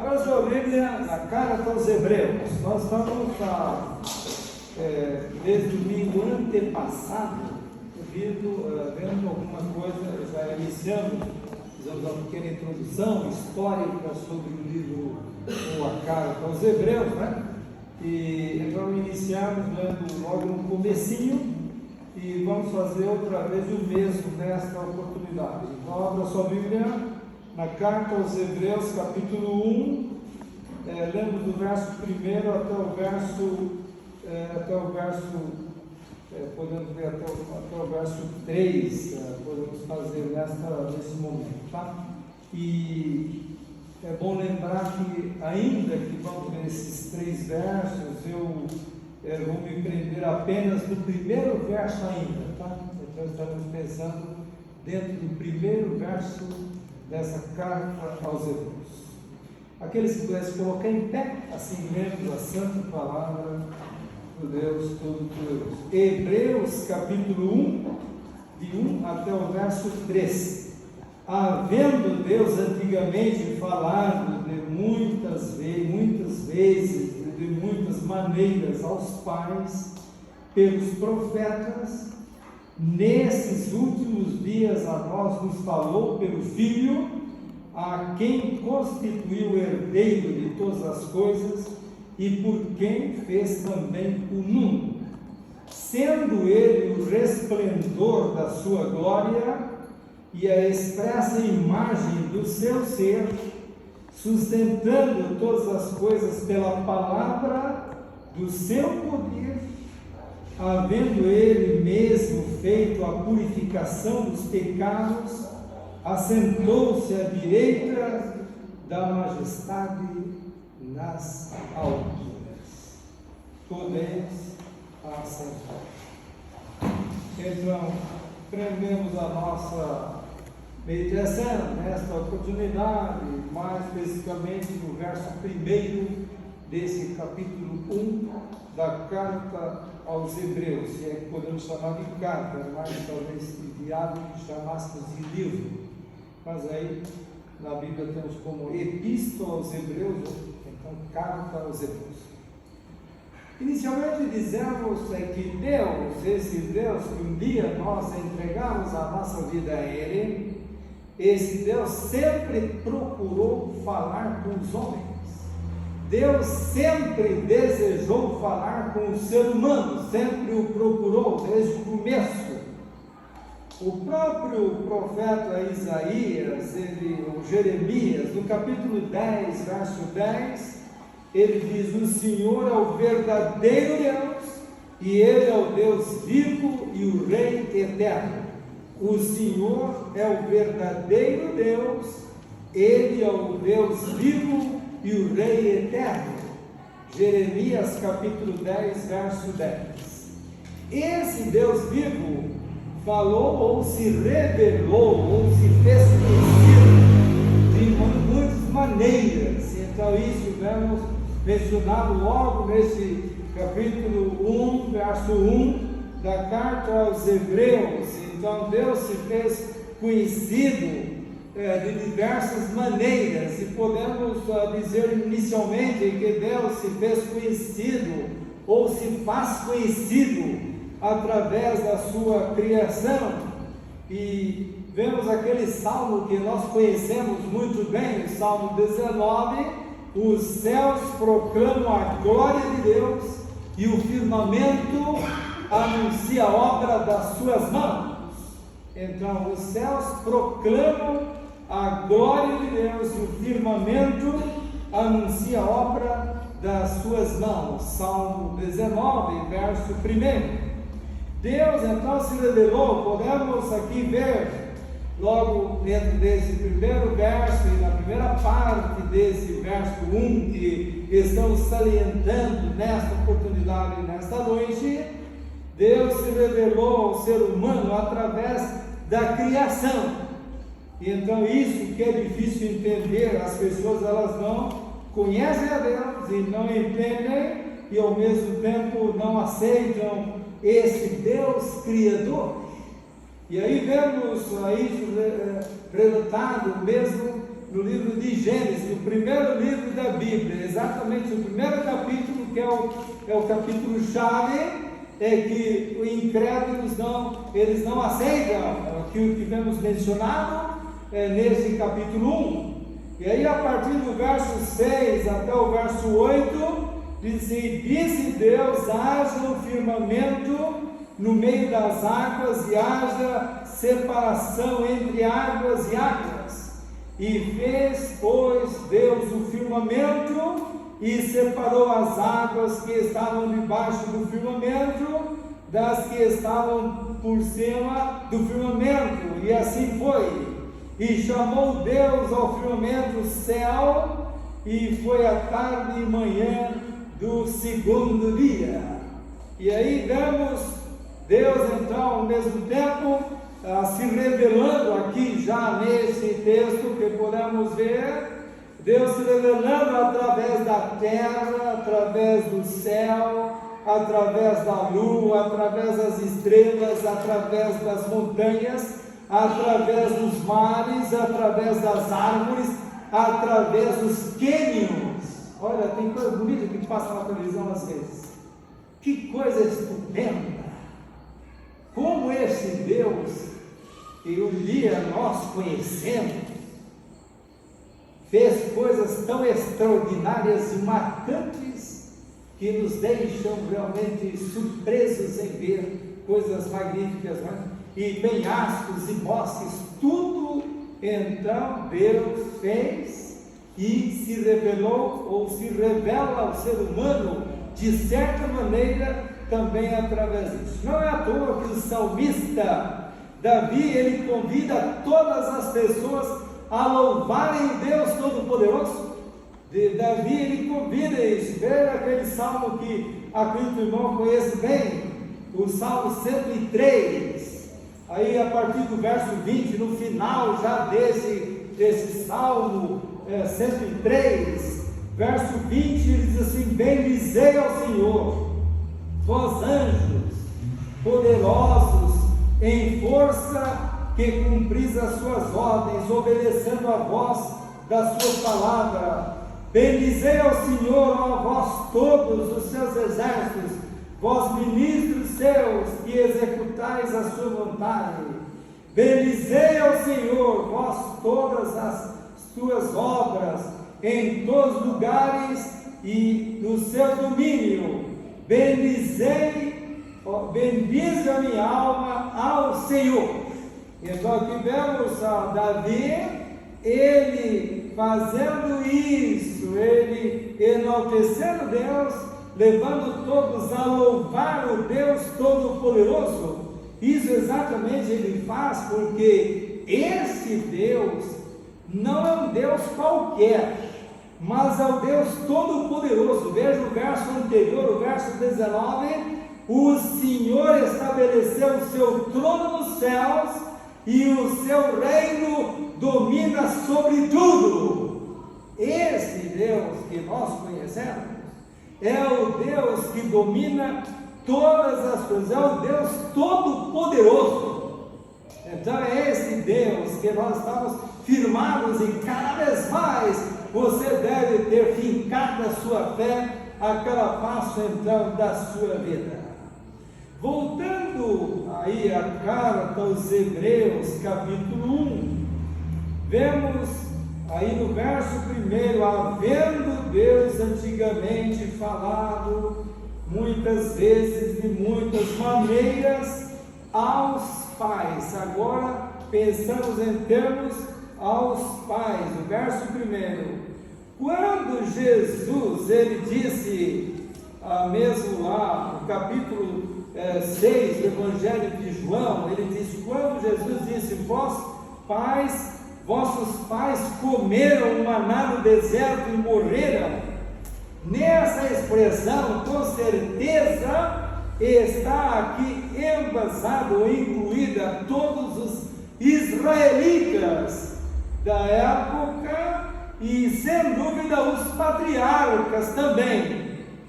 Abra sua Bíblia na carta aos Hebreus. Nós estamos desde o domingo antepassado vendo alguma coisa, já iniciamos, fizemos uma pequena introdução histórica sobre o livro ou a carta aos Hebreus, né? E então iniciamos lendo logo no comecinho e vamos fazer outra vez o mesmo nesta oportunidade. Então abra sua Bíblia na carta aos Hebreus, capítulo 1, lendo do verso 1 até o verso, podemos ver até o verso 3, podemos fazer nesse momento, tá? E é bom lembrar que, ainda que vamos ver esses 3 versos, eu vou me prender apenas no primeiro verso ainda, tá? Então estamos pensando dentro do primeiro verso dessa carta aos Hebreus. Aqueles que pudessem colocar em pé, assim lendo a santa palavra do Deus Todo-Poderoso. Hebreus capítulo 1, de 1 até o verso 3. Havendo Deus antigamente falado de muitas vezes, de muitas maneiras aos pais, pelos profetas, nesses últimos dias a nós nos falou pelo Filho, a quem constituiu o herdeiro de todas as coisas e por quem fez também o mundo, sendo ele o resplendor da sua glória e a expressa imagem do seu ser, sustentando todas as coisas pela palavra do seu poder, havendo ele mesmo feito a purificação dos pecados, assentou-se à direita da majestade nas alturas. Podeis assentar. Então, prendemos a nossa meditação nesta oportunidade, mais especificamente no verso 1 desse capítulo 1 da carta aos Hebreus, se é que podemos chamar de carta, mas talvez enviado que chamássemos de livro, mas aí na Bíblia temos como epístola aos Hebreus, então carta aos Hebreus. Inicialmente dizemos que Deus, esse Deus que um dia nós entregamos a nossa vida a Ele, esse Deus sempre procurou falar com os homens. Deus sempre desejou falar com o ser humano, sempre o procurou desde o começo. O próprio profeta Isaías, ou Jeremias, no capítulo 10, verso 10, ele diz: o Senhor é o verdadeiro Deus, e Ele é o Deus vivo e o Rei eterno. O Senhor é o verdadeiro Deus, Ele é o Deus vivo e o Rei eterno. Jeremias capítulo 10, verso 10. Esse Deus vivo falou ou se revelou ou se fez conhecido de muitas maneiras. Então isso vemos mencionado logo nesse capítulo 1, verso 1 da carta aos Hebreus. Então Deus se fez conhecido de diversas maneiras, e podemos dizer inicialmente que Deus se fez conhecido ou se faz conhecido através da sua criação. E vemos aquele salmo que nós conhecemos muito bem, o Salmo 19: os céus proclamam a glória de Deus e o firmamento anuncia a obra das suas mãos. Então os céus proclamam a glória de Deus e o firmamento anuncia a obra das suas mãos. Salmo 19, verso 1. Deus então se revelou, podemos aqui ver logo dentro desse primeiro verso e na primeira parte desse verso 1 que estamos salientando nesta oportunidade, nesta noite. Deus se revelou ao ser humano através da criação. E então isso que é difícil entender, as pessoas elas não conhecem a Deus e não entendem, e ao mesmo tempo não aceitam esse Deus Criador. E aí vemos isso relatado mesmo no livro de Gênesis, o primeiro livro da Bíblia, exatamente o primeiro capítulo, que é o capítulo chave, é que os incrédulos eles não aceitam aquilo que vemos mencionado nesse capítulo 1. E aí, a partir do verso 6 até o verso 8, disse Deus: haja um firmamento no meio das águas e haja separação entre águas e águas. E fez, pois, Deus o firmamento e separou as águas que estavam debaixo do firmamento das que estavam por cima do firmamento, e assim foi. E chamou Deus ao firmamento céu, e foi a tarde e manhã do segundo dia. E aí vemos Deus então ao mesmo tempo se revelando aqui já nesse texto que podemos ver, Deus se revelando através da terra, através do céu, através da lua, através das estrelas, através das montanhas, através dos mares, através das árvores, através dos cânions. Olha, tem coisa bonita que passa na televisão às vezes. Que coisa estupenda! Como esse Deus que um dia nós conhecemos fez coisas tão extraordinárias e marcantes que nos deixam realmente surpresos em ver coisas magníficas, né? E penhascos e bosques, tudo então Deus fez e se revelou ou se revela ao ser humano de certa maneira também através disso. Não é à toa que o salmista Davi, ele convida todas as pessoas a louvarem o Deus Todo-Poderoso. Davi, ele convida isso. Veja aquele salmo que acredito que o irmão conhece bem, o Salmo 103. Aí a partir do verso 20, no final já desse Salmo 103, verso 20, ele diz assim: bendizei ao Senhor, vós anjos poderosos em força, que cumpris as suas ordens, obedecendo a voz da sua palavra. Bendizei ao Senhor, ó vós todos os seus exércitos, vós ministros seus, que executais a sua vontade. Bendizei ao Senhor, vós todas as suas obras, em todos os lugares e no seu domínio. Bendize a minha alma ao Senhor. Então aqui vemos Davi, ele fazendo isso, ele enaltecendo Deus, levando todos a louvar o Deus Todo-Poderoso. Isso exatamente ele faz porque esse Deus não é um Deus qualquer, mas é o Deus Todo-Poderoso. Veja o verso anterior, o verso 19: o Senhor estabeleceu o seu trono nos céus e o seu reino domina sobre tudo. Esse Deus que nós conhecemos é o Deus que domina todas as coisas, é o Deus Todo-Poderoso. Então é esse Deus que nós estamos firmados, e cada vez mais você deve ter fincado a sua fé a cada passo então da sua vida. Voltando aí à carta aos Hebreus, capítulo 1, vemos aí no verso 1: havendo Deus antigamente falado muitas vezes, de muitas maneiras, aos pais. Agora pensamos em termos aos pais. O verso 1: quando Jesus, ele disse, mesmo lá no capítulo 6 do Evangelho de João, ele diz: quando Jesus disse, vossos pais comeram o maná no deserto e morreram, nessa expressão, com certeza, está aqui embasado ou incluída todos os israelitas da época e, sem dúvida, os patriarcas também.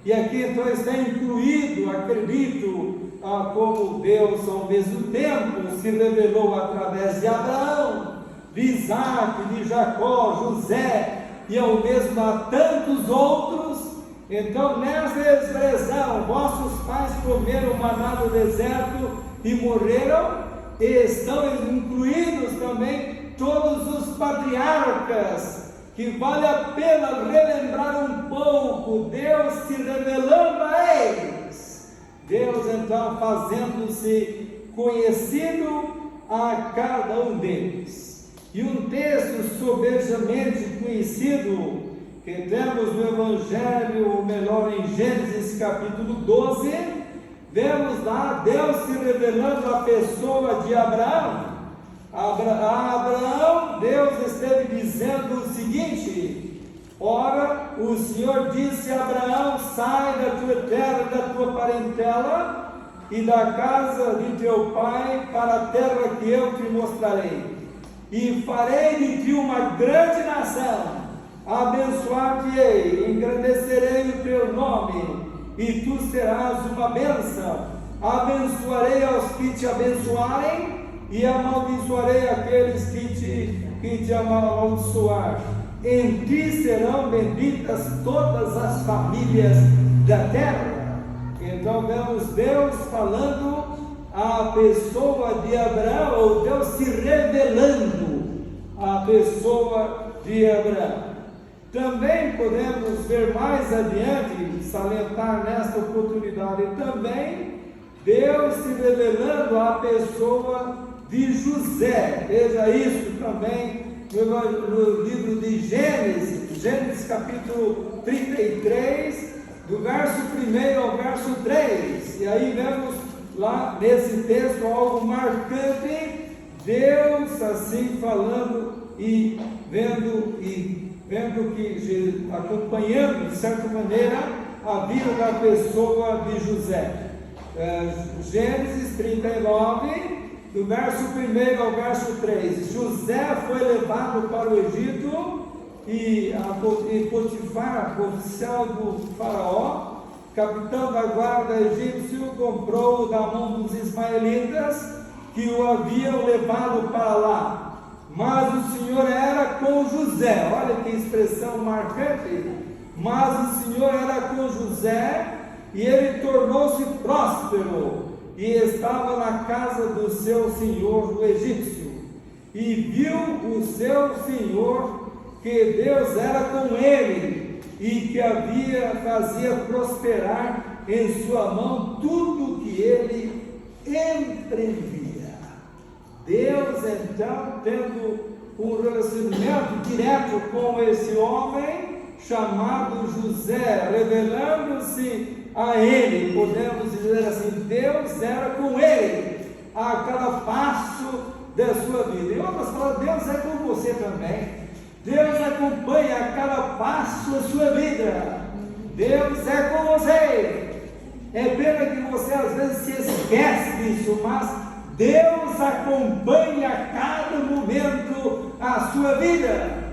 E aqui então está incluído, acredito, como Deus ao mesmo tempo se revelou através de Abraão, de Isaac, de Jacó, José, e ao mesmo a tantos outros. Então, nessa expressão, vossos pais comeram maná no deserto e morreram, e estão incluídos também todos os patriarcas, que vale a pena relembrar um pouco, Deus se revelando a eles, Deus então fazendo-se conhecido a cada um deles. E um texto sobejamente conhecido que temos no Evangelho, ou melhor, em Gênesis capítulo 12, vemos lá Deus se revelando a pessoa de Abraão. A Abraão, Deus esteve dizendo o seguinte: ora, o Senhor disse a Abraão: sai da tua terra, da tua parentela e da casa de teu pai para a terra que eu te mostrarei, e farei de ti uma grande nação, abençoar-te-ei, engrandecerei o teu nome, e tu serás uma bênção. Abençoarei aos que te abençoarem, e amaldiçoarei aqueles que te amaldiçoar. Em ti serão benditas todas as famílias da terra. Então vemos Deus falando à pessoa de Abraão, ou Deus se revelando à pessoa de Abraão. Também podemos ver mais adiante, salientar nesta oportunidade também, Deus se revelando à pessoa de José. Veja isso também no livro de Gênesis capítulo 33, do verso 1 ao verso 3, e aí vemos lá nesse texto algo marcante, Deus assim falando e vendo que, acompanhando de certa maneira a vida da pessoa de José. Gênesis 39, do verso 1 ao verso 3, José foi levado para o Egito, e Potifar, oficial do faraó, capitão da guarda egípcio, comprou-o da mão dos ismaelitas que o haviam levado para lá. Mas o Senhor era com José. Olha que expressão marcante. Mas o Senhor era com José, e ele tornou-se próspero, e estava na casa do seu senhor, o egípcio. E viu o seu senhor que Deus era com ele, e que fazia prosperar em sua mão tudo que ele empreendia. Deus então, tendo um relacionamento direto com esse homem chamado José, revelando-se a ele, podemos dizer assim, Deus era com ele a cada passo da sua vida. Em outras palavras, Deus é com você também. Deus acompanha a cada passo da sua vida. Deus é com você. É pena que você às vezes se esquece disso, mas Deus acompanha a cada momento a sua vida.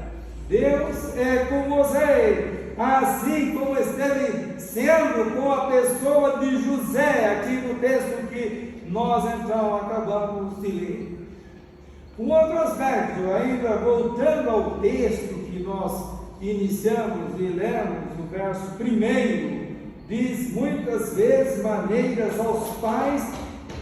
Deus é com você, assim como esteve sendo com a pessoa de José, aqui no texto que nós então acabamos de ler. Um outro aspecto, ainda voltando ao texto que nós iniciamos e lemos, no verso 1, diz muitas vezes maneiras aos pais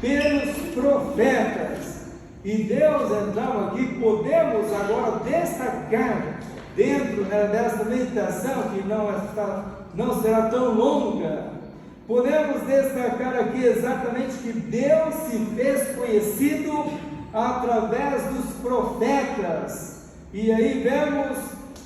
pelos profetas. E Deus então aqui podemos agora destacar dentro dessa meditação, que não será tão longa, podemos destacar aqui exatamente que Deus se fez conhecido através dos profetas. E aí vemos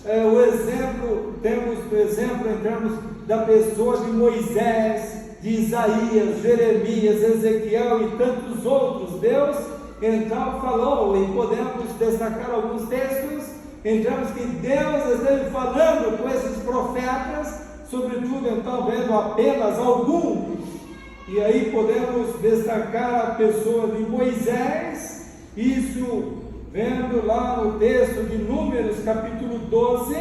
o exemplo, temos o exemplo em termos da pessoa de Moisés, de Isaías, Jeremias, Ezequiel e tantos outros. Deus então falou, e podemos destacar alguns textos, então que Deus esteve falando com esses profetas, sobretudo então vendo apenas alguns. E aí podemos destacar a pessoa de Moisés, isso vendo lá no texto de Números capítulo 12,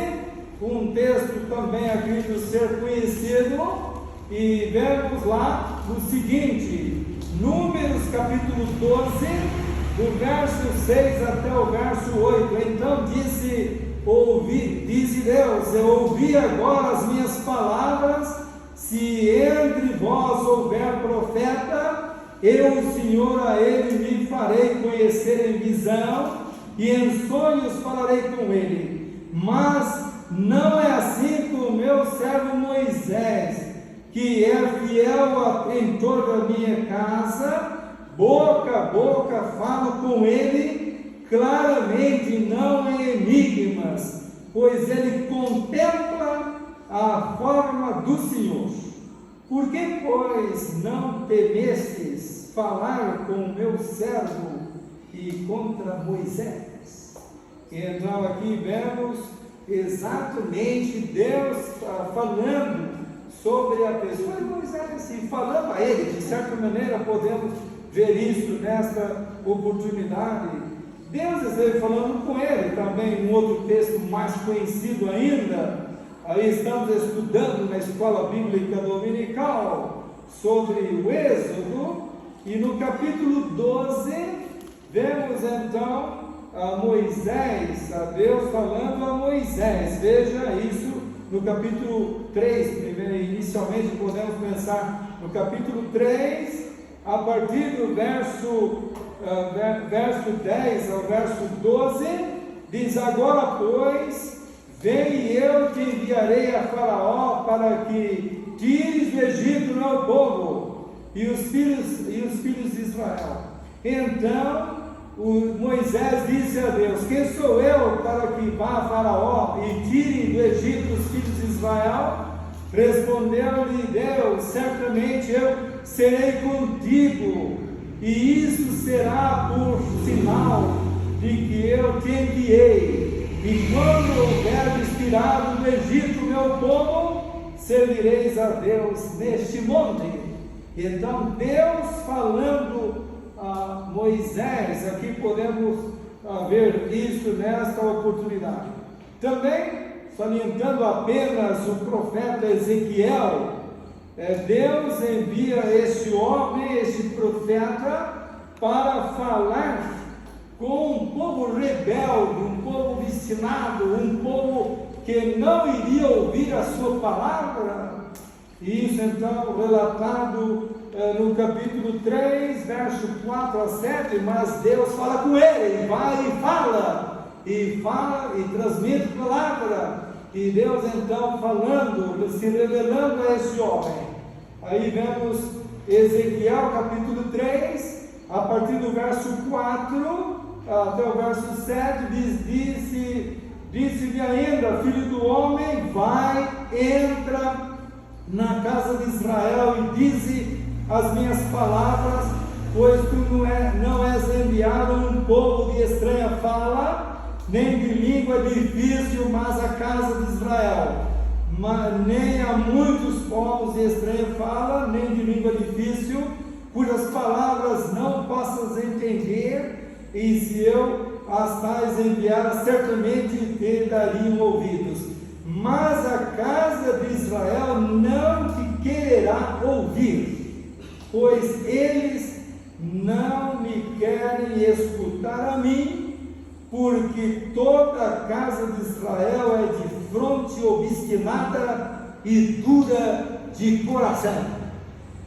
um texto também aqui do ser conhecido, e vemos lá o seguinte, Números capítulo 12, do verso 6 até o verso 8. Então disse Deus: eu ouvi agora as minhas palavras. Se entre vós houver profeta, eu, o Senhor, a ele me farei conhecer em visão, e em sonhos falarei com ele. Mas não é assim com o meu servo Moisés, que é fiel em toda a minha casa. Boca a boca falo com ele, claramente, não em enigmas, pois ele contempla a forma do Senhor. Por que, pois, não temestes falar com o meu servo e contra Moisés? Então aqui vemos exatamente Deus falando sobre a pessoa de Moisés e falando a ele. De certa maneira podemos ver isso nesta oportunidade. Deus esteve falando com ele. Também um outro texto mais conhecido ainda, aí estamos estudando na escola bíblica dominical sobre o Êxodo, e no capítulo 12 vemos então a Moisés, a Deus falando a Moisés. Veja isso no capítulo 3, inicialmente podemos pensar no capítulo 3, a partir do verso 10 ao verso 12, diz: agora, pois, vem e eu te enviarei a Faraó para que tires do Egito o meu povo e os filhos de Israel. Então Moisés disse a Deus: quem sou eu para que vá a Faraó e tire do Egito os filhos de Israel? Respondeu-lhe Deus: certamente eu serei contigo, e isso será por sinal de que eu te enviei. E quando houveres tirado do Egito o meu povo, servireis a Deus neste monte. Então Deus falando a Moisés, aqui podemos ver isso nesta oportunidade. Também, salientando apenas o profeta Ezequiel, Deus envia este homem, este profeta, para falar com um povo rebelde, um povo obstinado, um povo que não iria ouvir a sua palavra. Isso então relatado no capítulo 3, verso 4 a 7, mas Deus fala com ele, vai e fala e transmite palavra, e Deus então falando, se revelando a esse homem. Aí vemos Ezequiel capítulo 3, a partir do verso 4 até o verso 7, disse-lhe ainda: filho do homem, vai, entra na casa de Israel e dize as minhas palavras, pois tu não és enviado a um povo de estranha fala, nem de língua difícil, mas a casa de Israel, nem a muitos povos de estranha fala, nem de língua difícil, cujas palavras não possas entender, e se eu as tais enviara, certamente te dariam ouvidos. Mas a casa de Israel não te quererá ouvir, pois eles não me querem escutar a mim, porque toda a casa de Israel é de fronte obstinada e dura de coração.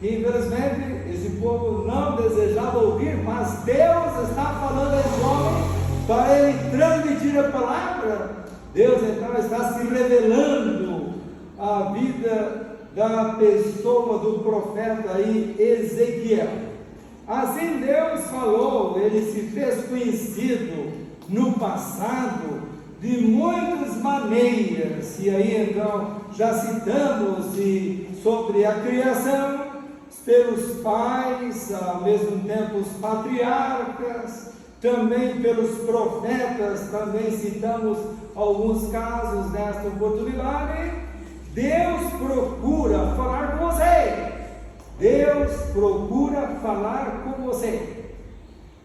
Infelizmente, esse povo não desejava ouvir, mas Deus está falando a esse homem para ele transmitir a palavra. Deus então está se revelando a vida da pessoa do profeta aí, Ezequiel. Assim Deus falou, ele se fez conhecido no passado de muitas maneiras, e aí então já citamos sobre a criação, pelos pais, ao mesmo tempo os patriarcas, também pelos profetas, também citamos alguns casos nesta oportunidade. Deus procura falar com você. Deus procura falar com você.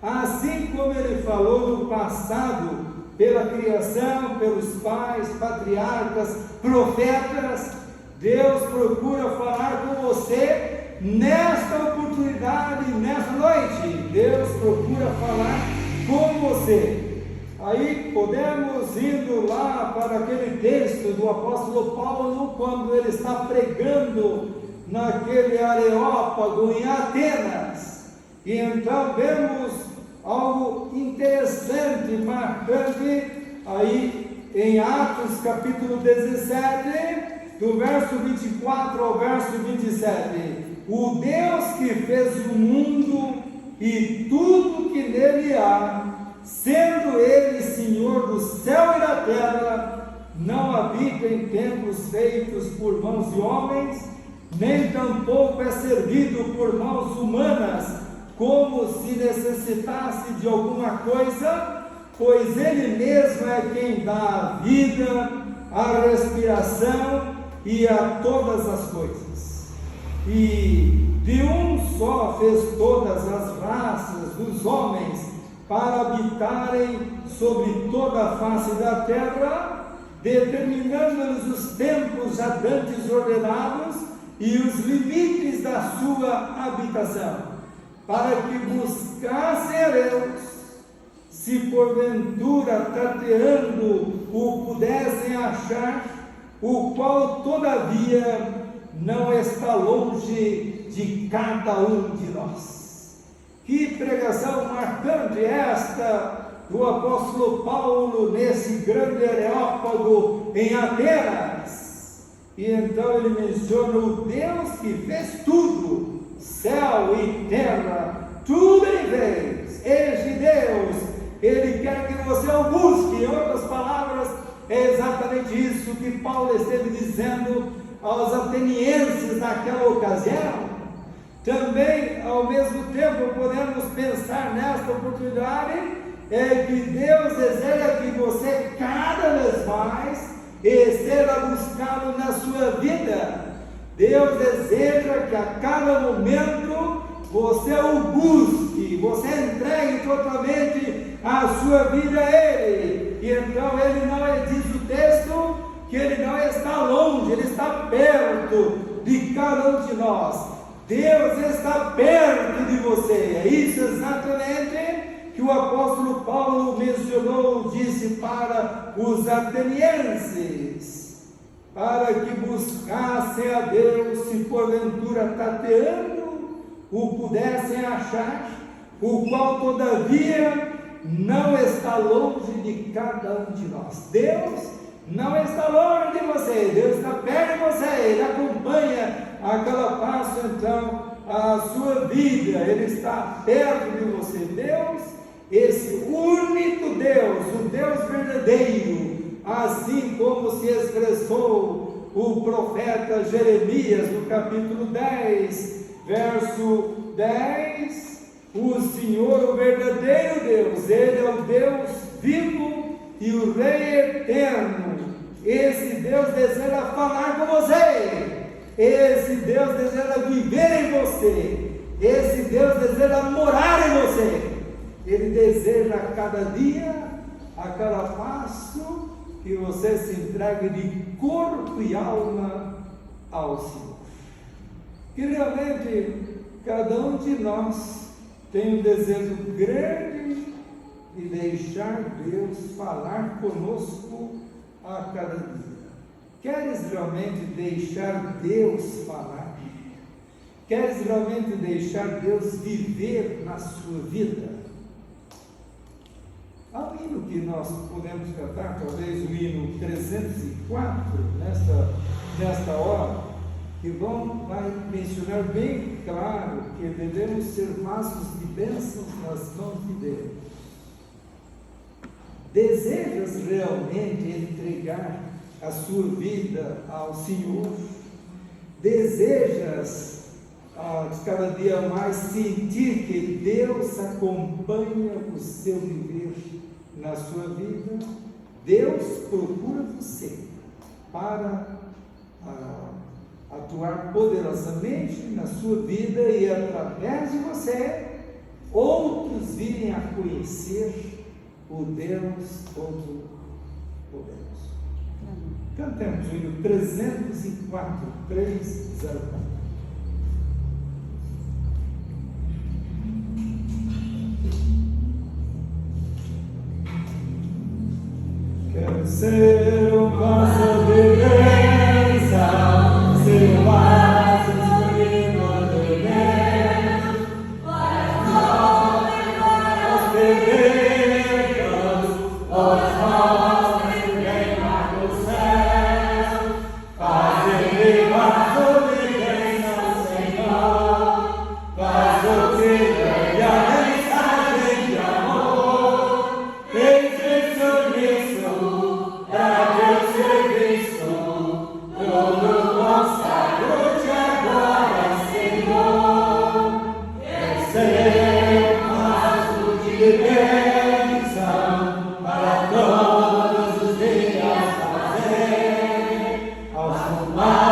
Assim como Ele falou no passado, pela criação, pelos pais, patriarcas, profetas, Deus procura falar com você nesta oportunidade, nesta noite, Deus procura falar com você. Aí podemos indo lá para aquele texto do apóstolo Paulo, quando ele está pregando naquele Areópago em Atenas, e então vemos algo interessante, marcante, aí em Atos capítulo 17, do verso 24 ao verso 27, o Deus que fez o mundo e tudo que nele há, sendo ele Senhor do céu e da terra, não habita em templos feitos por mãos de homens, nem tampouco é servido por mãos humanas, como se necessitasse de alguma coisa, pois ele mesmo é quem dá a vida, a respiração e a todas as coisas. E de um só fez todas as raças dos homens, para habitarem sobre toda a face da terra, determinando-lhes os tempos já dantes ordenados e os limites da sua habitação, para que buscassem a Deus, se porventura tateando o pudessem achar, o qual todavia não está longe de cada um de nós. Que pregação marcante esta do apóstolo Paulo nesse grande Areópago em Atenas. E então ele menciona o Deus que fez tudo, céu e terra, tudo ele fez. Este Deus, ele quer que você o busque. Em outras palavras, é exatamente isso que Paulo esteve dizendo aos atenienses naquela ocasião. Também, ao mesmo tempo, podemos pensar nesta oportunidade, que Deus deseja que você cada vez mais esteja buscando na sua vida. Deus deseja que a cada momento você o busque, você entregue totalmente a sua vida a Ele. E então ele não, diz o texto, que Ele não está longe, Ele está perto de cada um de nós. Deus está perto de você. É isso exatamente que o apóstolo Paulo mencionou, disse para os atenienses, para que buscassem a Deus, se porventura tateando o pudessem achar, o qual todavia não está longe de cada um de nós. Deus não está longe de você, Deus está perto de você, Ele acompanha a cada passo então a sua vida, Ele está perto de você. Deus, esse único Deus, o Deus verdadeiro, assim como se expressou o profeta Jeremias no capítulo 10, verso 10, o Senhor, o verdadeiro Deus, Ele é o Deus vivo e o Rei eterno. Esse Deus deseja falar com você. Esse Deus deseja viver em você. Esse Deus deseja morar em você. Ele deseja a cada dia, a cada passo, que você se entregue de corpo e alma ao Senhor. Que realmente cada um de nós tem um desejo grande de deixar Deus falar conosco a cada dia. Queres realmente deixar Deus falar? Queres realmente deixar Deus viver na sua vida? Há um hino que nós podemos cantar, talvez o hino 304, nesta hora, que vai mencionar bem claro que devemos ser vasos de bênçãos nas mãos de Deus. Desejas realmente entregar a sua vida ao Senhor? Desejas cada dia mais sentir que Deus acompanha o seu viver na sua vida? Deus procura você para atuar poderosamente na sua vida e através de você outros virem a conhecer o Deus Todo-Poderoso. Cantemos o hino 304, 304. Pai.